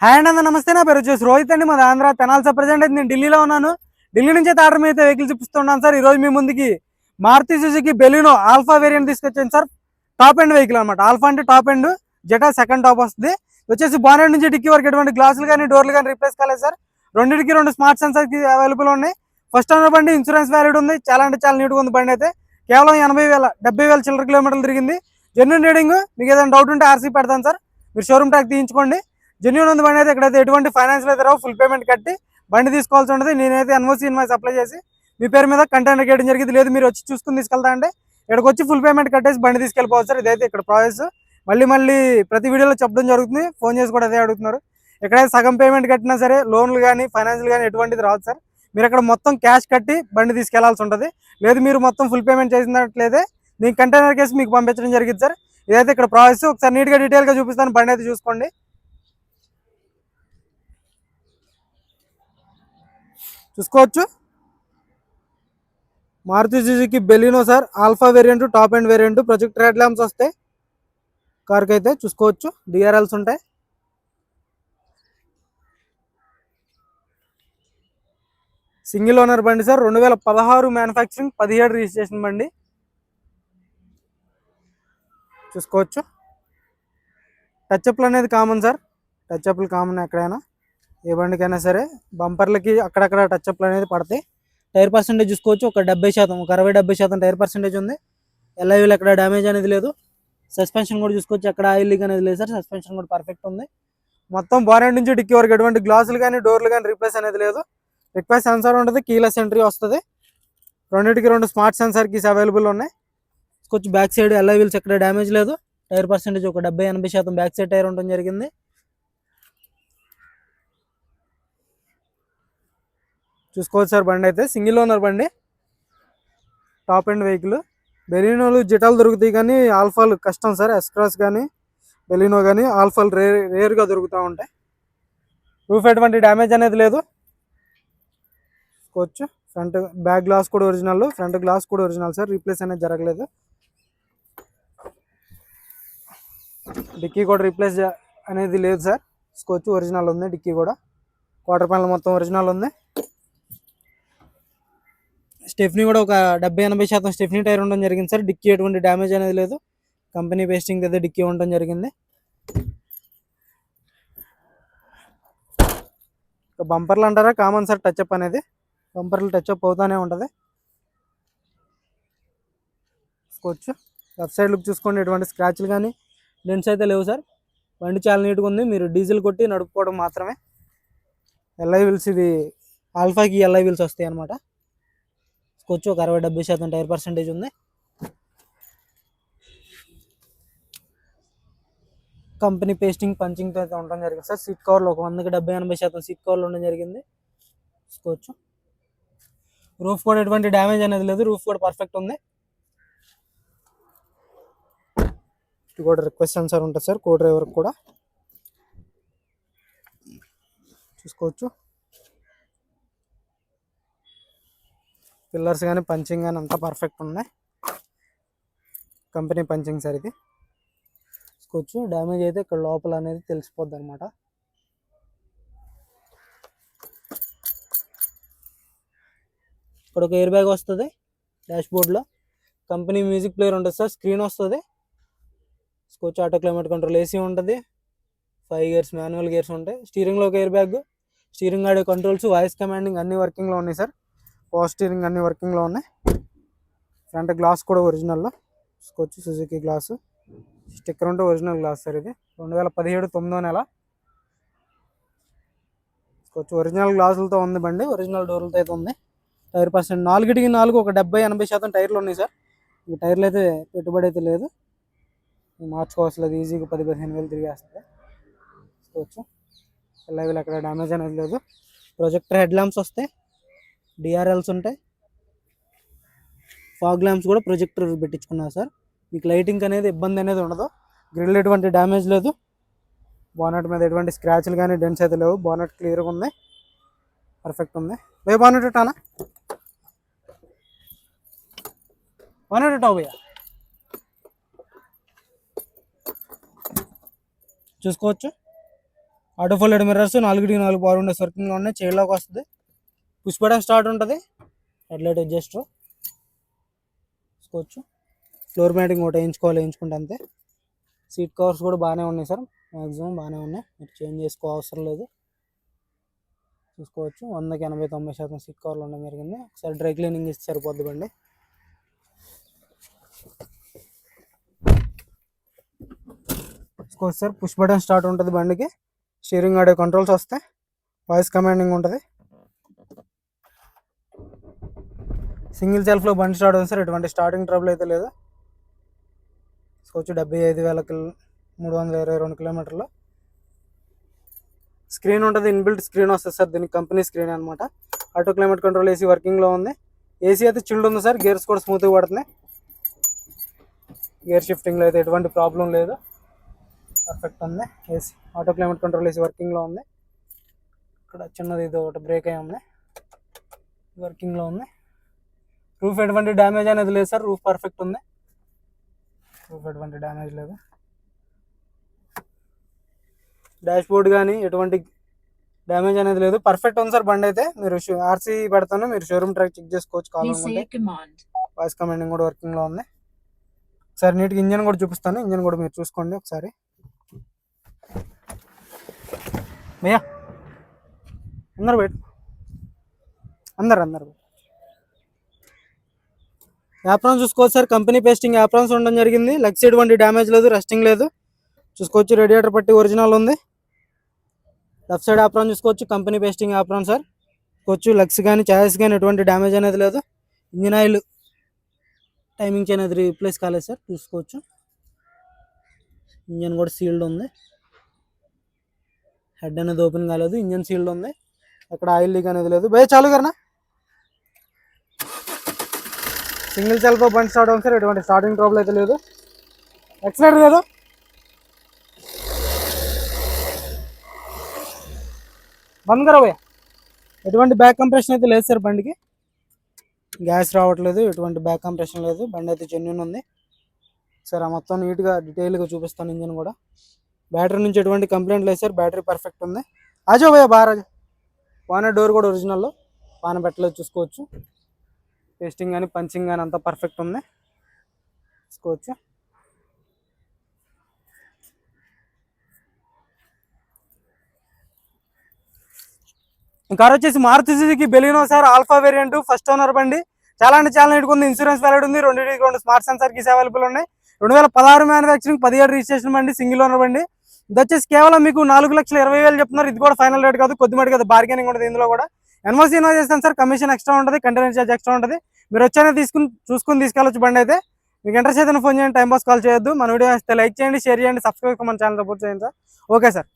Hi అండి, అందరూ నమస్తే. నా పేరు వచ్చేసి రోహిత్ అండి. మాది ఆంధ్ర తెనాలి. ప్రజెంట్ అయితే నేను ఢిల్లీలో ఉన్నాను. ఢిల్లీ నుంచి అయితే ఆర్డర్ అయితే వెహికల్ చూపిస్తున్నాను సార్. ఈ రోజు మీ ముందుకి Maruti Suzuki Baleno alpha variant తీసుకొచ్చాను సార్. టాప్ ఎండ్ వెహికల్ అనమాట. ఆల్ఫా అంటే top end, zeta second top వస్తుంది. వచ్చేసి బానెట్ నుంచి డిక్కీ వరకు ఎటువంటి గ్లాసులు కానీ డోర్లు కానీ రీప్లేస్ కాలేదు సార్. రెండింటికి రెండు స్మార్ట్ సెన్సర్ అవైలబుల్ ఉన్నాయి. ఫస్ట్ ఓనర్ బండి, ఇన్సూరెన్స్ వ్యాలిడ్ ఉంది. చాలా అంటే చాలా నీట్గా ఉంది బండి అయితే. కేవలం 70,000 చిల్లర కిలోమీటర్లు తిరిగింది. Genuine reading. మీకు ఏదైనా డౌట్ ఉంటే ఆర్సీ పెడతాను సార్, మీరు షోరూమ్ ట్యాక్ తీయించుకోండి. జెన్యున్ ఉంది బండి అయితే. ఇక్కడైతే ఎటువంటి ఫైనాన్స్ అయితే రావు, ఫుల్ పేమెంట్ కట్టి బండి తీసుకోవాల్సి ఉంటుంది. నేనైతే ఎన్ఓసి ఇన్వాయిస్ అప్లై చేసి మీ పేరు మీద కంటైనర్ చేయడం జరిగింది. లేదు మీరు వచ్చి చూసుకుని తీసుకెళ్తా అంటే ఇక్కడికి వచ్చి ఫుల్ పేమెంట్ కట్టేసి బండి తీసుకెళ్ళిపోవచ్చు సార్. ఇదైతే ఇక్కడ ప్రాసెస్. మళ్ళీ ప్రతి వీడియోలో చెప్పడం జరుగుతుంది. ఫోన్ చేసి కూడా అదే అడుగుతున్నారు. ఎక్కడైతే సగం పేమెంట్ కట్టినా సరే లోన్లు కానీ ఫైనాన్షియల్ కానీ ఎటువంటిది రాదు సార్. మీరు అక్కడ మొత్తం క్యాష్ కట్టి బండి తీసుకెళ్లాల్సి ఉంటుంది. లేదు మీరు మొత్తం ఫుల్ పేమెంట్ చేసినట్లయితే నేను కంటైనర్ కేసు మీకు పంపించడం జరిగింది సార్. ఇదైతే ఇక్కడ ప్రాసెస్. ఒకసారి నీట్గా డీటెయిల్గా చూపిస్తాను. బండి అయితే చూసుకోండి. చూసుకోవచ్చు. Maruti Suzuki Baleno sir, alpha variant, top end variant. Projector head lamps వస్తాయి కార్కి అయితే. చూసుకోవచ్చు. డిఆర్ఎల్స్ ఉంటాయి. సింగిల్ ఓనర్ బండి సార్. 2016 మ్యానుఫ్యాక్చరింగ్, 17 రిజిస్ట్రేషన్ బండి. చూసుకోవచ్చు. టచ్అప్లు అనేది కామన్ సార్. టచ్అప్లు కామన్ ఎక్కడైనా, ఏ బండికైనా సరే. బంపర్లకి అక్కడక్కడ టచ్అప్లు అనేది పడతాయి. టైర్ పర్సెంటేజ్ చూసుకోవచ్చు. ఒక 70%, ఒక 60-70% టైర్ పర్సెంటేజ్ ఉంది. ఎల్ఐవిలు ఎక్కడ డ్యామేజ్ అనేది లేదు. సస్పెన్షన్ కూడా చూసుకోవచ్చు. ఎక్కడ ఆయిల్ లీక్ అనేది లేదు సార్. సస్పెన్షన్ కూడా పర్ఫెక్ట్ ఉంది. మొత్తం బానెట్ నుంచి డిక్కీ వరకు ఎటువంటి గ్లాసులు కానీ డోర్లు కానీ రీప్లేస్ అనేది లేదు. రిక్వెస్ట్ సెన్సార్ ఉంటుంది. కీలెస్ ఎంట్రీ వస్తుంది. రెండింటికి రెండు స్మార్ట్ సెన్సార్ కీస్ అవైలబుల్ ఉన్నాయి. కొంచెం బ్యాక్ సైడ్ ఎల్ఐవిల్స్ ఎక్కడ డ్యామేజ్ లేదు. టైర్ పర్సెంటేజ్ ఒక 70-80% బ్యాక్ సైడ్ టైర్ ఉండడం జరిగింది. చూసుకోవచ్చు సార్. బండి అయితే సింగిల్ ఓనర్ బండి, టాప్ ఎండ్ వెహికల్. బెలినోలు జెటాలు దొరుకుతాయి కానీ ఆల్ఫాలు కష్టం సార్. ఎస్క్రాస్ కానీ బెలినో కానీ ఆల్ఫాలు రేర్గా దొరుకుతూ ఉంటాయి. రూఫ్ ఎటువంటి డ్యామేజ్ అనేది లేదు. చూసుకోవచ్చు. ఫ్రంట్ బ్యాక్ గ్లాస్ కూడా ఒరిజినల్, ఫ్రంట్ గ్లాస్ కూడా ఒరిజినల్ సార్. రీప్లేస్ అనేది జరగలేదు. డిక్కీ కూడా రీప్లేస్ అనేది లేదు సార్. చూసుకోవచ్చు. ఒరిజినల్ ఉంది డిక్కీ కూడా. క్వార్టర్ ప్యానల్ మొత్తం ఒరిజినల్ ఉంది. స్టెఫ్నీ కూడా ఒక 70-80% స్టెఫ్నీ టైర్ ఉండడం జరిగింది సార్. డిక్కీ ఎటువంటి డ్యామేజ్ అనేది లేదు. కంపెనీ పేస్టింగ్ అయితే డిక్కీ ఉండడం జరిగింది. బంపర్లు అంటారా కామన్ సార్. టచ్అప్ అనేది బంపర్లు టచ్అప్ అవుతానే ఉంటుంది. చూసుకోవచ్చు. లెఫ్ట్ సైడ్ లుక్ చూసుకోండి. ఎటువంటి స్క్రాచ్లు కానీ డెంట్స్ అయితే లేవు సార్. బండి చాలా నీట్గా ఉంది. మీరు డీజిల్ కొట్టి నడుపుకోవడం మాత్రమే. ఎల్ఐ వీల్స్, ఇది ఆల్ఫాకి ఎల్ఐ వీల్స్ వస్తాయి అనమాట. చూసుకోవచ్చు. ఒక 60-70% టైర్ పర్సెంటేజ్ ఉంది. కంపెనీ పేస్టింగ్ పంచింగ్తో అయితే ఉండడం జరిగింది సార్. సీట్ కవర్లు ఒక 100-70-80% సీట్ కవర్లు ఉండడం జరిగింది. చూసుకోవచ్చు. రూఫ్ కూడా ఎటువంటి డ్యామేజ్ అనేది లేదు. రూఫ్ కూడా పర్ఫెక్ట్ ఉంది. ఇది కూడా రిక్వెస్ట్ సెన్సార్ ఉంటుంది సార్. కో డ్రైవర్కి కూడా. చూసుకోవచ్చు. పిల్లర్స్ కానీ పంచింగ్ కానీ అంతా పర్ఫెక్ట్ ఉన్నాయి. కంపెనీ పంచింగ్ సార్ ఇది. చూసుకోవచ్చు. డ్యామేజ్ అయితే ఇక్కడ లోపల అనేది తెలిసిపోద్ది అనమాట. ఇక్కడ ఒక ఎయిర్ బ్యాగ్ వస్తుంది డాష్ బోర్డ్లో. కంపెనీ మ్యూజిక్ ప్లేయర్ ఉంటుంది సార్. స్క్రీన్ వస్తుంది. చూసుకోవచ్చు. ఆటో క్లైమేట్ కంట్రోల్, ఏసీ ఉంటుంది. 5 గేర్స్ మాన్యువల్ గేర్స్ ఉంటాయి. స్టీరింగ్లో ఒక air bag, steering audio controls, voice commanding అన్ని వర్కింగ్లో ఉన్నాయి సార్. పవర్ స్టీరింగ్ అన్ని వర్కింగ్లో ఉన్నాయి. ఫ్రంట్ గ్లాస్ కూడా ఒరిజినల్లో. చూసుకోవచ్చు. సుజుకి గ్లాసు స్టిక్కర్ ఉంటే ఒరిజినల్ గ్లాస్ సార్. ఇది 2017 9వ నెల. చూసుకోవచ్చు. ఒరిజినల్ గ్లాసులతో ఉంది బండి. ఒరిజినల్ డోర్లతో అయితే ఉంది. టైర్ పర్సెంట్ 4కి 4 ఒక 70-80% టైర్లు ఉన్నాయి సార్. ఈ టైర్లు అయితే పెట్టుబడి అయితే లేదు. మార్చుకోవాల్సి ఈజీగా 10-15 వేలు తిరిగేస్తుంది. చూసుకోవచ్చు. ఎల్ఐవిలు ఎక్కడ డ్యామేజ్ అనేది లేదు. ప్రొజెక్టర్ హెడ్ ల్యాంప్స్ వస్తాయి. డిఆర్ఎల్స్ ఉంటాయి. ఫాగ్ ల్యాంప్స్ కూడా ప్రొజెక్టర్ పెట్టించుకున్నారు సార్. మీకు లైటింగ్ అనేది ఇబ్బంది అనేది ఉండదు. గ్రిల్ ఎటువంటి డ్యామేజ్ లేదు. బానెట్ మీద ఎటువంటి స్క్రాచ్లు కానీ డెంట్స్ అయితే లేవు. బానెట్ క్లియర్గా ఉంది. పర్ఫెక్ట్ ఉంది. బానెట్ ఇటానా బానెట్ ఇటావు భయ్యా. చూసుకోవచ్చు. Auto folded mirrors 4 power windows వర్కింగ్లో ఉన్నాయి. చైల్డ్లోకి వస్తుంది. పుష్ బటన్ స్టార్ట్ ఉంటుంది. హెడ్లైట్ అడ్జస్టర్ చూసుకోవచ్చు. ఫ్లోర్ మ్యాటింగ్ ఒకటి వేయించుకుంటే అంతే. సీట్ కవర్స్ కూడా బాగానే ఉన్నాయి సార్, మ్యాక్సిమం బాగానే ఉన్నాయి, మీరు చేంజ్ చేసుకో అవసరం లేదు. చూసుకోవచ్చు 100కి 80-90% సీట్ కవర్లు ఉండడం జరిగింది. ఒకసారి డ్రై క్లీనింగ్ ఇస్తే సరిపోద్ది బండి. చూసుకోవచ్చు సార్, పుష్ బటన్ స్టార్ట్ ఉంటుంది బండికి. స్టీరింగ్ ఆడియో కంట్రోల్స్ వస్తాయి. వాయిస్ కమాండింగ్ ఉంటుంది. సింగిల్ సెల్ఫ్లో బండి స్టార్ట్ అవుతుంది సార్, ఎటువంటి స్టార్టింగ్ ట్రబుల్ అయితే లేదు. చూసుకోవచ్చు 75,322 కిలోమీటర్లు. స్క్రీన్ ఉంటుంది, ఇన్బిల్ట్ స్క్రీన్ వస్తుంది సార్, దీనికి కంపెనీ స్క్రీన్ అనమాట. ఆటో క్లైమేట్ కంట్రోల్ ఏసీ వర్కింగ్లో ఉంది. ఏసీ అయితే చిల్డ్ ఉంది సార్, గేర్స్ కూడా స్మూత్గా పడుతున్నాయి. గేర్ షిఫ్టింగ్లో అయితే ఎటువంటి ప్రాబ్లం లేదు, పర్ఫెక్ట్ ఉంది. AC auto climate control AC వర్కింగ్లో ఉంది. ఇక్కడ చిన్నది ఇది ఒకటి బ్రేక్ అయి ఉంది, వర్కింగ్లో ఉంది. రూఫ్ ఎటువంటి డ్యామేజ్ అనేది లేదు సార్, రూఫ్ పర్ఫెక్ట్ ఉంది, రూఫ్ ఎటువంటి డ్యామేజ్ లేదు. డాష్ బోర్డ్ కానీ ఎటువంటి డ్యామేజ్ అనేది లేదు, పర్ఫెక్ట్ ఉంది సార్ బండి అయితే. మీరు ఆర్సీ పెడతాను, మీరు షోరూమ్ ట్రాక్ చెక్ చేసుకోవచ్చు కావాలనుకుంటే. వాయిస్ కమాండింగ్ కూడా వర్కింగ్లో ఉంది. ఒకసారి నీట్గా ఇంజన్ కూడా చూపిస్తాను, ఇంజన్ కూడా మీరు చూసుకోండి ఒకసారి. భయ్యా అందరు పెట్టు, అందరు యాప్రాన్స్ చూసుకోవచ్చు సార్, కంపెనీ పేస్టింగ్ యాప్రాన్స్ ఉండడం జరిగింది. లెగ్ సైడ్ వంటి డ్యామేజ్ లేదు, రస్టింగ్ లేదు. చూసుకోవచ్చు రేడియేటర్ పట్టి ఒరిజినల్ ఉంది. లెఫ్ట్ సైడ్ యాప్రాన్ చూసుకోవచ్చు, కంపెనీ పేస్టింగ్ యాప్రాన్ సార్. చూసుకోవచ్చు లెగ్స్ కానీ చాయిస్ కానీ ఎటువంటి డ్యామేజ్ అనేది లేదు. ఇంజిన్ ఆయిల్ టైమింగ్ చైన్ అనేది రీప్లేస్ కాలేదు సార్, చూసుకోవచ్చు. ఇంజన్ కూడా సీల్డ్ ఉంది, హెడ్ అనేది ఓపెన్ కాలేదు, ఇంజన్ సీల్డ్ ఉంది. అక్కడ ఆయిల్ లీక్ అనేది లేదు. భయ చాలు కరనా. సింగిల్ సెల్ఫ్ బండి స్టార్ట్ అవుతుంది సార్, ఎటువంటి స్టార్టింగ్ ట్రబుల్ అయితే లేదు. ఎక్సలెంట్ లేదు, బంద్ కరా భయ్యా. ఎటువంటి బ్యాక్ కంప్రెషన్ అయితే లేదు సార్ బండికి, గ్యాస్ రావట్లేదు, ఎటువంటి బ్యాక్ కంప్రెషన్ లేదు. బండి అయితే జెన్యూన్ ఉంది సార్. ఆ మొత్తం నీట్గా డీటెయిల్గా చూపిస్తాను. ఇంజన్ కూడా బ్యాటరీ నుంచి ఎటువంటి కంప్లైంట్ లేదు సార్, బ్యాటరీ పర్ఫెక్ట్ ఉంది. ఆజో భయ్యా బాగా రాజు. బాగానే డోర్ కూడా ఒరిజినల్లో బాగానే పెట్టలేదు, చూసుకోవచ్చు. పేస్టింగ్ కానీ పంచింగ్ కానీ అంతా పర్ఫెక్ట్ ఉంది, చూసుకోవచ్చు. ఈ కార్ వచ్చేసి Maruti Suzuki Baleno sir, alpha variant, first owner బండి. చాలా అంటే చాలా నీట్గా ఉంది. ఇన్సూరెన్స్ వ్యాలిడ్ ఉంది, 2 స్మార్ట్ సెన్సార్ కీస్ అవైలబుల్ ఉన్నాయి. 2016 మ్యానుఫ్యాక్చరింగ్, 17 రిజిస్ట్రేషన్ బండి, సింగిల్ ఓనర్ బండి. ఇది వచ్చేసి కేవలం మీకు 4,20,000 చెప్తున్నారు. ఇది కూడా ఫైనల్ రేట్ కాదు, కొద్దిమటి కదా, బార్గెనింగ్ ఉంటుంది ఇందులో కూడా. ఎన్ఓసీ ఇన్వో చేస్తాను సార్, కమిషన్ ఎక్స్ట్రా ఉంటుంది, కంటైనర్ చార్జ్ ఎక్స్ట్రా ఉంటుంది. మీరు వచ్చైనా చూసుకుని తీసుకెళ్ళొచ్చు బండి అయితే. మీకు ఇంట్రెస్ట్ అయితే ఫోన్ చేయండి, టైం పాస్ కాల్ చేయొద్దు. మన వీడియో వస్తే లైక్ చేయండి, షేర్ చేయండి, సబ్స్క్రైబ్ మన ఛానల్ సపోర్ట్ చేయండి సార్. Okay sir.